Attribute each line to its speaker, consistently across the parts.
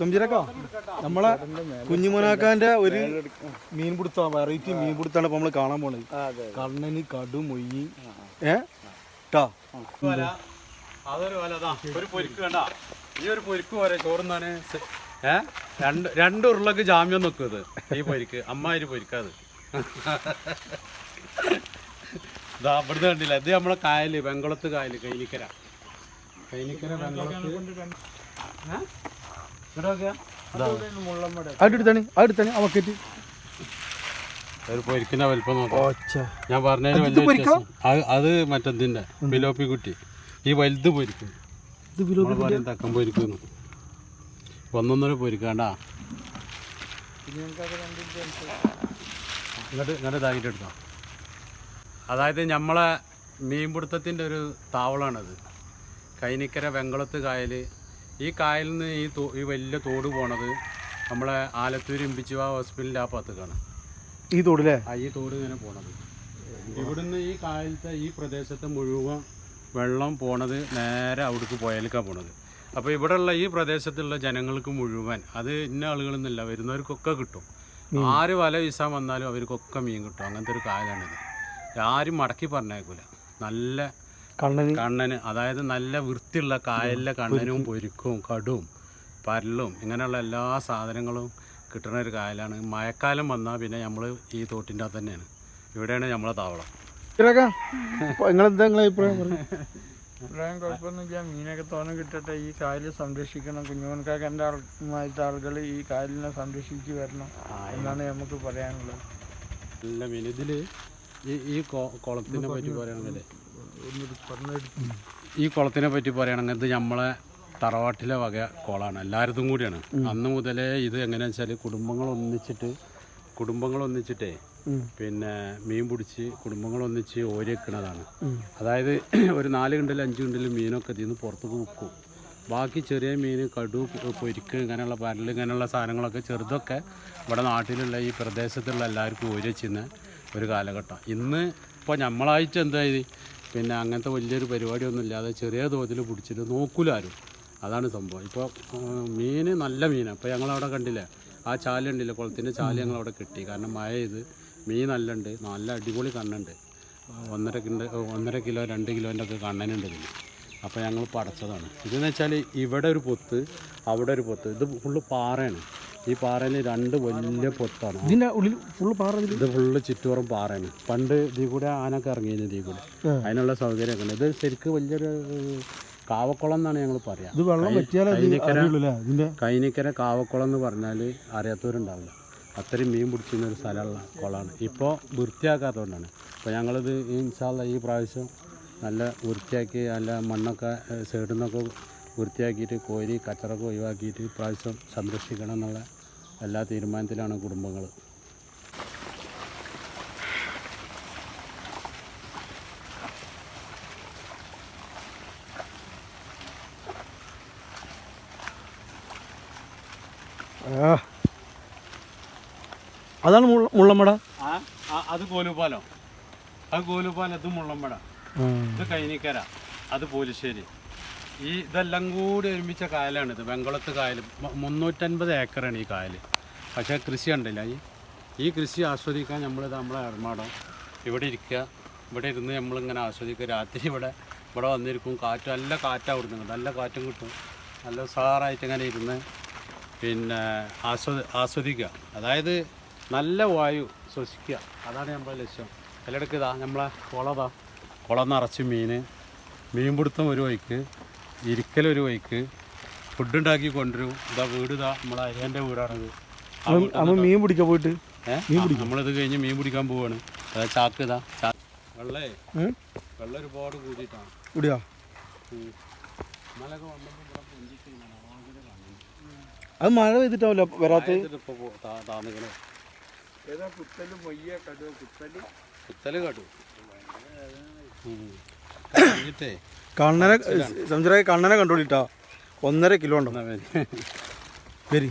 Speaker 1: തമ്പിരക്കാ നമ്മളെ കുഞ്ഞുമോനാക്കാന്റെ ഒരു മീൻ പിടുത്ത വെറൈറ്റി മീൻ പിടുത്താണ് ഇപ്പൊ നമ്മള് കാണാൻ പോണത്. കണ്ണന് കടു മൊയ്യി ട്ടാ
Speaker 2: അതൊരു വലതാ ഒരു പൊരിക്ക് വേണ്ട. ഈ ഒരു പൊരിക്ക് പോരെ ചോറുന്നാണ്. രണ്ട് ഉരുളക്ക് ജാമ്യം നോക്കും ഇത്. ഈ പൊരിക്ക് അമ്മാതിരി പൊരിക്കാത്. ഇതാ ഇവിടുന്ന് കണ്ടില്ല, ഇത് നമ്മളെ കായല്, വെങ്കുളത്ത് കായല്, കൈനിക്കര വെങ്കുളത്ത്.
Speaker 1: അടുത്താണ് അവക്കറ്റ്
Speaker 2: ഒരു പൊരിക്കുന്ന വലിപ്പം നോക്കാം. ഞാൻ പറഞ്ഞതിന് വലിയ വ്യത്യാസം. അത് മറ്റേതിന്റെ പിലോപ്പി കുട്ടി. ഈ വലുത് പൊരിക്കും, തക്കം പൊരിക്കുന്നു. 1.5 പൊരിക്കാണ്ടാ. ഇങ്ങോട്ട് ഇതാക്കിയിട്ട് എടുക്കാം. അതായത് നമ്മളെ മീൻപിടുത്തത്തിൻ്റെ ഒരു താവളാണത്. കൈനിക്കര വെങ്കുളത്ത് കായൽ. ഈ കായലിൽ നിന്ന് ഈ വലിയ തോട് പോണത് നമ്മളെ ആലത്തൂർ ഇമ്പിച്ചുവ ഹോസ്പിറ്റലിൻ്റെ ആ ഭാഗത്തേക്കാണ്.
Speaker 1: ഈ തോടില്ലേ?
Speaker 2: ഈ തോട് ഇങ്ങനെ പോണത്. ഇവിടുന്ന് ഈ കായലത്തെ ഈ പ്രദേശത്തെ മുഴുവൻ വെള്ളം പോണത് നേരെ അവിടേക്ക് പോയാലേക്കാണ് പോണത്. അപ്പോൾ ഇവിടെയുള്ള ഈ പ്രദേശത്തുള്ള ജനങ്ങൾക്ക് മുഴുവൻ, അത് ഇന്ന ആളുകളൊന്നുമില്ല, വരുന്നവർക്കൊക്കെ കിട്ടും. ആര് വല വീശാൻ വന്നാലും അവർക്കൊക്കെ മീൻ കിട്ടും. അങ്ങനത്തെ ഒരു കായലാണിത്. ആരും മടക്കി പറഞ്ഞേക്കൂല. നല്ല കണ്ണന്, അതായത് നല്ല വൃത്തിയുള്ള കായലിലെ കണ്ണനും പൊരിക്കും കടും പരലും ഇങ്ങനെയുള്ള എല്ലാ സാധനങ്ങളും കിട്ടുന്ന ഒരു കായലാണ്. മഴക്കാലം വന്നാൽ പിന്നെ നമ്മൾ ഈ തോട്ടിൻ്റെ അകത്ത് തന്നെയാണ്. ഇവിടെയാണ് നമ്മളെ താവളം.
Speaker 3: അഭിപ്രായം കുഴപ്പമൊന്നുമില്ല. മീനൊക്കെ തോന്നെ കിട്ടട്ടെ. ഈ കായൽ സംരക്ഷിക്കണം. കുഞ്ഞുമോൻകാരൻ്റെ ആളുകൾ ഈ കായലിനെ സംരക്ഷിച്ച് വരണം എന്നാണ് നമുക്ക് പറയാനുള്ളത്.
Speaker 2: നല്ല മീൻ. ഇതിൽ ഈ കുളത്തിനെ പറ്റി പറയുകയാണെങ്കിൽ, ഈ കുളത്തിനെ പറ്റി പറയുകയാണെങ്കിൽ ഇത് നമ്മളെ തറവാട്ടിലെ വക കുളമാണ്. എല്ലായിടത്തും കൂടിയാണ്. അന്ന് മുതലേ ഇത് എങ്ങനെയാണെന്ന് വെച്ചാൽ കുടുംബങ്ങൾ ഒന്നിച്ചിട്ടേ പിന്നെ മീൻ പിടിച്ച് കുടുംബങ്ങളൊന്നിച്ച് ഓരിവെക്കണതാണ്. അതായത് ഒരു 4 കിണ്ടൽ 5 കിണ്ടൽ മീനൊക്കെ ഇതിൽ നിന്ന് പുറത്തേക്ക് വിൽക്കും. ബാക്കി ചെറിയ മീൻ, കടു, പൊരിക്ക്, ഇങ്ങനെയുള്ള പരൽ, ഇങ്ങനെയുള്ള സാധനങ്ങളൊക്കെ ചെറുതൊക്കെ ഇവിടെ നാട്ടിലുള്ള ഈ പ്രദേശത്തുള്ള എല്ലാവർക്കും ഓരി വെച്ചിരുന്ന ഒരു കാലഘട്ടം. ഇന്ന് ഇപ്പോൾ നമ്മളായിട്ട് എന്തായത് പിന്നെ അങ്ങനത്തെ വലിയൊരു പരിപാടിയൊന്നും ഇല്ലാതെ ചെറിയ തോതിൽ പിടിച്ചിട്ട് നോക്കൂലാരും. അതാണ് സംഭവം. ഇപ്പോൾ മീൻ നല്ല മീനാണ്. ഇപ്പോൾ ഞങ്ങളവിടെ കണ്ടില്ലേ, ആ ചാലുണ്ടല്ലോ, കുളത്തിൻ്റെ ചാല് ഞങ്ങളവിടെ കിട്ടി. കാരണം മഴ ചെയ്ത് മീൻ നല്ലുണ്ട്, നല്ല അടിപൊളി കണ്ണുണ്ട്. 1.5 കിലോ 2 കിലോൻ്റെ ഒക്കെ കണ്ണനുണ്ട് ഇതിന്. അപ്പോൾ ഞങ്ങൾ പടച്ചതാണ്. ഇതെന്ന് വെച്ചാൽ ഇവിടെ ഒരു പൊത്ത്, അവിടെ ഒരു പൊത്ത്. ഇത് ഫുള്ള് പാറയാണ്. ഈ പാറയിൽ 2 വലിയ പൊത്താണ്.
Speaker 1: ഇതിൻ്റെ ഉള്ളിൽ ഫുള്ള് പാറ.
Speaker 2: ഇത് ഫുള്ള് ചുറ്റോറും പാറയാണ്. പണ്ട് ഇതിൽ കൂടെ ആനൊക്കെ ഇറങ്ങിയത് ഇതിൽ കൂടെ. അതിനുള്ള സൗകര്യമൊക്കെ ഉണ്ട്. ഇത് ശരിക്കും വലിയൊരു കാവക്കുളം എന്നാണ് ഞങ്ങൾ പറയാം. കൈനിക്കര കാവക്കുളം എന്ന് പറഞ്ഞാൽ അറിയാത്തവരുണ്ടാവില്ല. അത്രയും മീൻ പിടിച്ചിരുന്ന ഒരു സ്ഥലമുള്ള കുളമാണ്. ഇപ്പോൾ വൃത്തിയാക്കാത്തതുകൊണ്ടാണ്. അപ്പോൾ ഞങ്ങളിത് ഇൻഷാ അല്ലാഹ് ഈ പ്രാവശ്യം നല്ല വൃത്തിയാക്കി, നല്ല മണ്ണൊക്കെ സൈഡിൽ നിന്നൊക്കെ വൃത്തിയാക്കിയിട്ട് കോരി കച്ചറൊക്കെ ഒഴിവാക്കിയിട്ട് ഇപ്രാവശ്യം സംരക്ഷിക്കണം എന്നുള്ള എല്ലാ തീരുമാനത്തിലാണ് കുടുംബങ്ങൾ.
Speaker 1: അതാണ് മുള്ളമ്പട.
Speaker 2: അത് കോലുപാലം. ഇത് മുള്ളമ്പട. ഇത് കൈനിക്കര, അത് പോലിശ്ശേരി. ഇതെല്ലാം കൂടി ഒരുമിച്ച കായലാണിത്. വെങ്കുളത്ത് കായൽ 350 ഏക്കറാണ് ഈ കായൽ. പക്ഷേ കൃഷി ഉണ്ടല്ല, ഈ കൃഷി ആസ്വദിക്കാൻ നമ്മളെ എറമാടം ഇവിടെ ഇരിക്കുക. ഇവിടെ ഇരുന്ന് നമ്മളിങ്ങനെ ആസ്വദിക്കുക. രാത്രി ഇവിടെ വന്നിരിക്കും. കാറ്റ്, നല്ല കാറ്റാണ് അവിടുന്ന്. നല്ല കാറ്റും കിട്ടും. നല്ല ഉഷാറായിട്ട് ഇങ്ങനെ ഇരുന്ന് പിന്നെ ആസ്വദിക്കുക. അതായത് നല്ല വായു ശ്വസിക്കുക. അതാണ് നമ്മളെ ലക്ഷ്യം. അതിലിടയ്ക്ക് നമ്മളെ കുളം നിറച്ച് മീൻ പിടുത്തം ഒരു വഴിക്ക്, ഇരിക്കലൊരു വഴിക്ക്, ഫുഡുണ്ടാക്കി കൊണ്ടുവരും. വീട് നമ്മളെ അരിയൻ്റെ വീടാണത്.
Speaker 1: മീൻ പിടിക്കാൻ പോയിട്ട്
Speaker 2: നമ്മളിത് കഴിഞ്ഞ് മീൻ പിടിക്കാൻ പോവാണ്. അതായത് ചാക്ക് വെള്ളം ഒരുപാട് കൂടിയിട്ടാണ്.
Speaker 1: അത് മഴ പെയ്തിട്ടാവല്ലോ വരാത്ത. കണ്ണനെ കണ്ടോളിട്ടാ. 1.5 കിലോ ഉണ്ടോ? വരി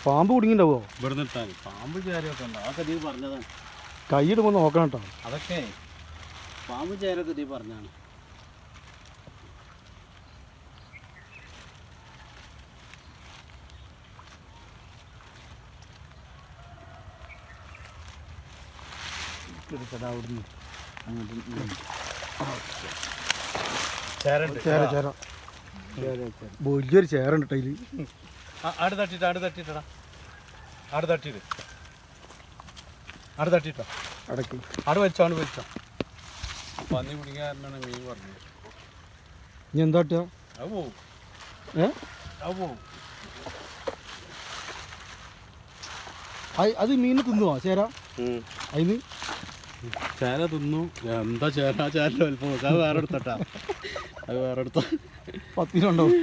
Speaker 1: പാമ്പ് കുടുങ്ങിണ്ടാവോ?
Speaker 2: ഇവിടുന്ന് പാമ്പ് ചേരൊക്കെ ഉണ്ടോ? അതൊക്കെ നീ പറഞ്ഞതാണ്.
Speaker 1: കൈയിടുമ്പോൾ നോക്കണം കേട്ടോ.
Speaker 2: അതൊക്കെ പാമ്പ് ചേരൊക്കെ നീ പറഞ്ഞാണ്.
Speaker 1: എടുക്കടാ അവിടുന്ന് അങ്ങോട്ട്.
Speaker 2: ചേരണ്ട്
Speaker 1: ചേര വലിയൊരു ചേരുണ്ട് ടൈല്.
Speaker 2: ആട് തട്ടിട്ടാ ആട് തട്ടിട്ടോ
Speaker 1: അടക്ക്
Speaker 2: ആട് വലിച്ചോ പന്നി കുടിക്കാരനാണ് മീൻ പറഞ്ഞത്.
Speaker 1: ഇനി എന്താ കിട്ടുക?
Speaker 2: അത് പോവും
Speaker 1: അത് മീനിന് തിന്നുവോ ചേര? അതിന്
Speaker 2: ചേര തിന്നു. എന്താ ചേരൻ്റെ വലിപ്പം നോക്കാം. അത് വേറെ എടുത്തട്ടാ, അത് വേറെ എടുത്ത
Speaker 1: 10 ഉണ്ടാവും.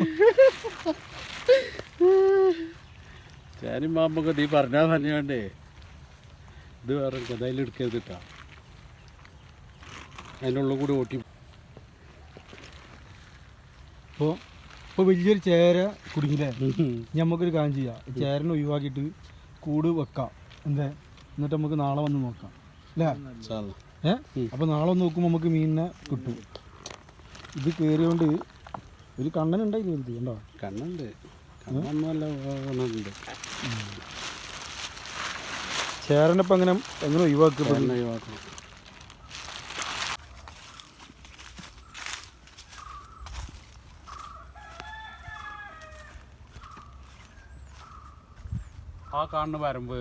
Speaker 2: ചേരും പാമ്പൊക്കെ നീ പറഞ്ഞാൽ പറഞ്ഞാണ്ടേ ഇത് വേറെ എന്തായാലും എടുക്കരുതിട്ടാ. അതിൻ്റെ ഉള്ളിൽ കൂടി ഓട്ടി.
Speaker 1: ഇപ്പോൾ വലിയൊരു ചേര കുടുങ്ങില്ലേ? നമുക്കൊരു കാര്യം ചെയ്യാം, ചേരനെ ഒഴിവാക്കിയിട്ട് കൂട് വെക്കാം. എന്നിട്ട് നമുക്ക് നാളെ വന്ന് നോക്കാം അല്ലേ? അപ്പോൾ നാളെ വന്ന് നോക്കുമ്പോൾ നമുക്ക് മീനിനെ കിട്ടും. ഇത് കയറിയോണ്ട് ഒരു കണ്ണനുണ്ടായിരുന്നു. എന്ത് ഉണ്ടോ?
Speaker 2: കണ്ണുണ്ട്, കണ്ണൊന്നുമല്ല കണ്ണുണ്ട്.
Speaker 1: ചേരനെ ഇപ്പം എങ്ങനെ ഒഴിവാക്കും?
Speaker 2: ഒഴിവാക്കണം. ആ കാണുന്ന വരമ്പ്,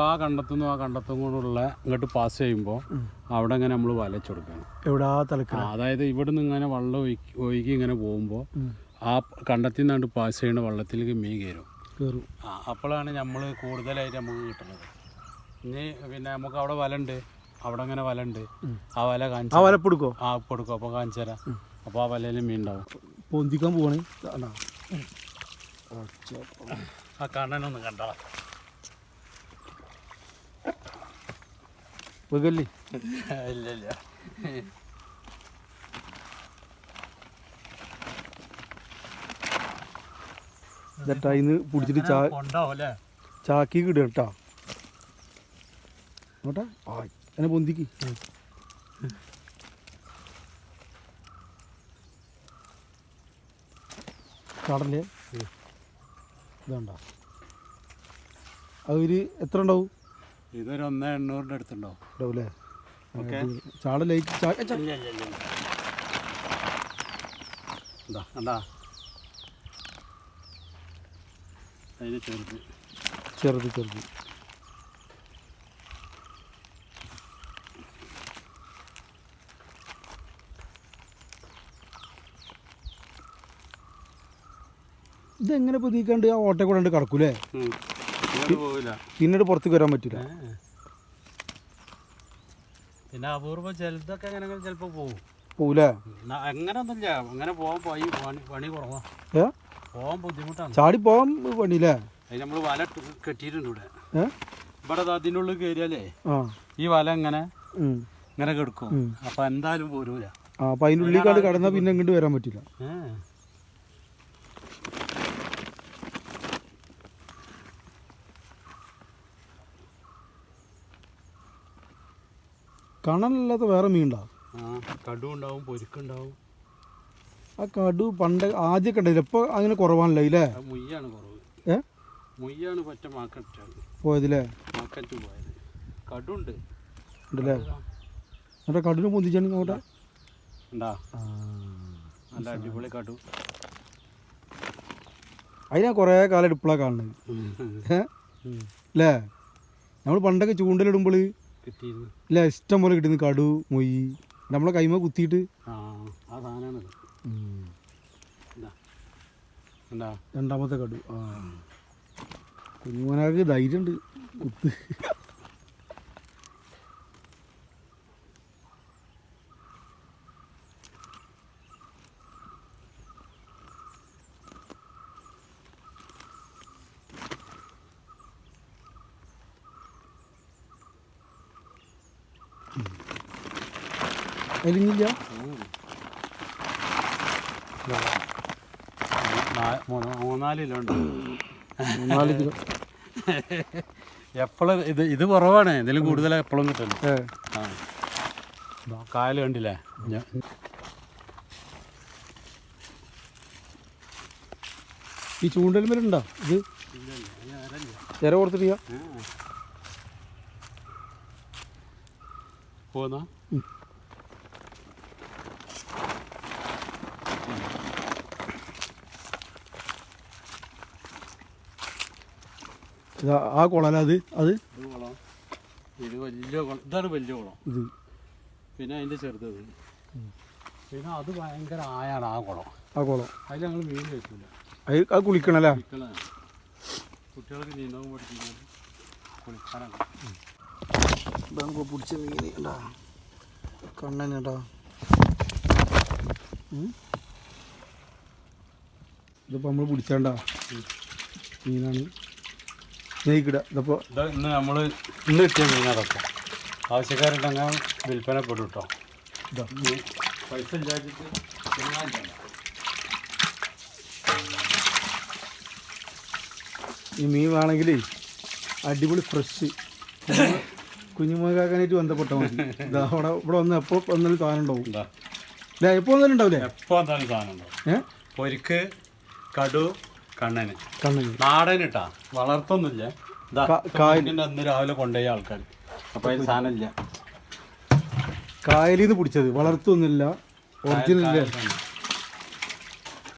Speaker 2: ആ കണ്ടത്തുനിന്നും ആ കണ്ടത്തും കൊണ്ടുള്ള ഇങ്ങോട്ട് പാസ് ചെയ്യുമ്പോൾ അവിടെ ഇങ്ങനെ നമ്മൾ വലച്ചെടുക്കണം.
Speaker 1: എവിടെ? ആ തലക്ക്.
Speaker 2: അതായത് ഇവിടെ നിന്ന് ഇങ്ങനെ വെള്ളം ഒഴുകി ഇങ്ങനെ പോകുമ്പോൾ ആ കണ്ടത്തിൽ നിന്നാണ്ട് പാസ് ചെയ്യുന്ന വെള്ളത്തിലേക്ക് മീൻ കയറും. അപ്പോഴാണ് നമ്മൾ കൂടുതലായിട്ട് നമുക്ക് കിട്ടുന്നത്. ഇനി പിന്നെ നമുക്ക് അവിടെ വലണ്ട്, അവിടെ അങ്ങനെ വലണ്ട്. ആ വല കാണിച്ചു,
Speaker 1: ആ വല കൊടുക്കോ?
Speaker 2: ആ കൊടുക്കും. അപ്പോൾ കാണിച്ചു തരാം. അപ്പോൾ ആ വലയിൽ മീൻ ഉണ്ടാവും.
Speaker 1: പൊന്തിക്കാൻ പോവാണ്.
Speaker 2: ആ കണ്ണനൊന്ന് കണ്ടോ?
Speaker 1: വെകല്ലേ?
Speaker 2: ഇല്ല.
Speaker 1: ഇന്ന് പിടിച്ചിട്ട് ചാക്കി കിടുക കേട്ടോ. നോട്ടെ എന്നെ പൊന്തിക്ക്. കടലേ ഇതുണ്ടോ? അതൊരു എത്ര ഉണ്ടാവും?
Speaker 2: ഇതൊരു 1,800 അടുത്തുണ്ടാവും.
Speaker 1: ഉണ്ടാവൂല്ലേ? ചാടലേക്ക്
Speaker 2: കണ്ടാ അതിന് ചെറുത്.
Speaker 1: ഇതെങ്ങനെ പൊതിക്കാണ്ട് ആ ഓട്ട കൂടെ കിടക്കൂലേ? പിന്നീട് പുറത്തേക്ക് വരാൻ പറ്റില്ല.
Speaker 2: പിന്നെ അപൂർവം ചിലതൊക്കെ അങ്ങനെ ചിലപ്പോൾ
Speaker 1: പോകൂലേ?
Speaker 2: അങ്ങനെ ഒന്നുമില്ല. അങ്ങനെ പോകാൻ പണി കുറവാ, പോകാൻ ബുദ്ധിമുട്ടാണ്.
Speaker 1: ചാടി പോകാൻ പണിയില്ലേ?
Speaker 2: അതിന് നമ്മൾ വല കെട്ടിയിട്ടുണ്ട് ഇവിടെ. അതിനുള്ളിൽ കയറിയാലേ ഈ വല ഇങ്ങനെ കിടക്കും. അപ്പൊ എന്തായാലും പോരൂല.
Speaker 1: അപ്പൊ അതിൻ്റെ ഉള്ളിൽ കടന്നാൽ പിന്നെ ഇങ്ങോട്ട് വരാൻ പറ്റില്ല. കണലല്ലാത്ത വേറെ മീൻ ഉണ്ടാവും.
Speaker 2: കടു ഉണ്ടാവും, പൊരിക്കുണ്ടാവും.
Speaker 1: ആ കടു പണ്ട് ആദ്യമൊക്കെ ഉണ്ടായില്ല, ഇപ്പൊ അങ്ങനെ കുറവാണല്ലോ ഇല്ലേ?
Speaker 2: മുയ്യാണ് കുറവ്. മുയ്യാണ് പറ്റ മാക്കറ്റാണ്
Speaker 1: പോയതില്ലേ?
Speaker 2: മാക്കറ്റ് പോയത്. കടുണ്ട്
Speaker 1: ഉണ്ടല്ലേ? എന്നിട്ട് കടുവിന് പൊന്തിച്ചാണ് നോട്ടെ.
Speaker 2: ഉണ്ടാ നല്ല അടിപൊളി കടു.
Speaker 1: അതിനാ കുറേ കാലം ഇപ്പോഴാണ് കാണുന്നത് അല്ലേ? നമ്മൾ പണ്ടൊക്കെ ചൂണ്ടലിടുമ്പോൾ ഇല്ല ഇഷ്ടം പോലെ കിട്ടുന്നു കടു, മൊയ്യ്. നമ്മളെ കൈമ കുത്തിയിട്ട് രണ്ടാമത്തെ കടു. കുഞ്ഞുമോനാക്ക് ധൈര്യമുണ്ട്, കുത്ത്. എരിഞ്ഞില്ല?
Speaker 2: 3-4 കിലോ ഉണ്ട്.
Speaker 1: 4 കിലോ.
Speaker 2: എപ്പോഴും ഇത് കുറവാണ്, ഇതിലും കൂടുതൽ എപ്പോഴും കിട്ടുന്നു. കായൽ കണ്ടില്ലേ?
Speaker 1: ഈ ചൂണ്ടൽ മേലുണ്ടോ ഇത്? ചിര കൊടുത്തിട്ടില്ല.
Speaker 2: പോന്നാ
Speaker 1: ഇതാ ആ കുളമല്ല അത് അത്
Speaker 2: ഇത് കുളം, ഇത് വലിയ കുളം, ഇതാണ് വലിയ കുളം.
Speaker 1: ഇത്
Speaker 2: പിന്നെ അതിൻ്റെ ചെറുത്, പിന്നെ അത് ഭയങ്കര ആയാണ് ആ കുളം.
Speaker 1: ആ കുളം
Speaker 2: അതിൽ ഞങ്ങൾ മീൻ കഴിക്കില്ല.
Speaker 1: അത് കുളിക്കണല്ലേ?
Speaker 2: കുട്ടികൾക്ക് നീന്താൻ പഠിപ്പിക്കാൻ കുളിക്കാനാണ്.
Speaker 1: നമുക്ക് പിടിച്ച മീൻ ഉണ്ടാ കണ്ണൻ കേട്ടോ. ഇതിപ്പോൾ നമ്മൾ പിടിച്ചാണ്ട മീനാണ്. നെയ്ക്കിട ഇതിപ്പോൾ
Speaker 2: ഇന്ന് നമ്മൾ ഇന്ന് കിട്ടിയ മീനതൊക്കെ ആവശ്യക്കാരുണ്ടെങ്കിൽ വിൽപ്പനപ്പെടും കേട്ടോ.
Speaker 1: ഇതാ
Speaker 2: പൈസ ഇല്ലാച്ചിട്ട്
Speaker 1: ഈ മീൻ വേണമെങ്കിൽ അടിപൊളി ഫ്രഷ് കുഞ്ഞുമോക്കാക്കാനായിട്ട് ബന്ധപ്പെട്ടാൽ മതി. ഇതാ അവിടെ ഇവിടെ വന്ന് എപ്പോൾ വന്നാലും സാധനം ഉണ്ടാവും. ഇല്ല എപ്പോൾ വന്നാലും ഉണ്ടാവില്ലേ?
Speaker 2: എപ്പോൾ എന്തായാലും സാധനം ഉണ്ടാവും. പൊരിക്ക്, കടു, കണ്ണന്, നാടൻ ഇട്ടാ വളർത്തൊന്നുമില്ല. കായലിൻ്റെ അന്ന് രാവിലെ കൊണ്ടുപോയ ആൾക്കാർ, അപ്പം അതിന് സാധനം ഇല്ല.
Speaker 1: കായലിൽ നിന്ന് പിടിച്ചത് വളർത്തൊന്നുമില്ല, ഒറിജിനൽ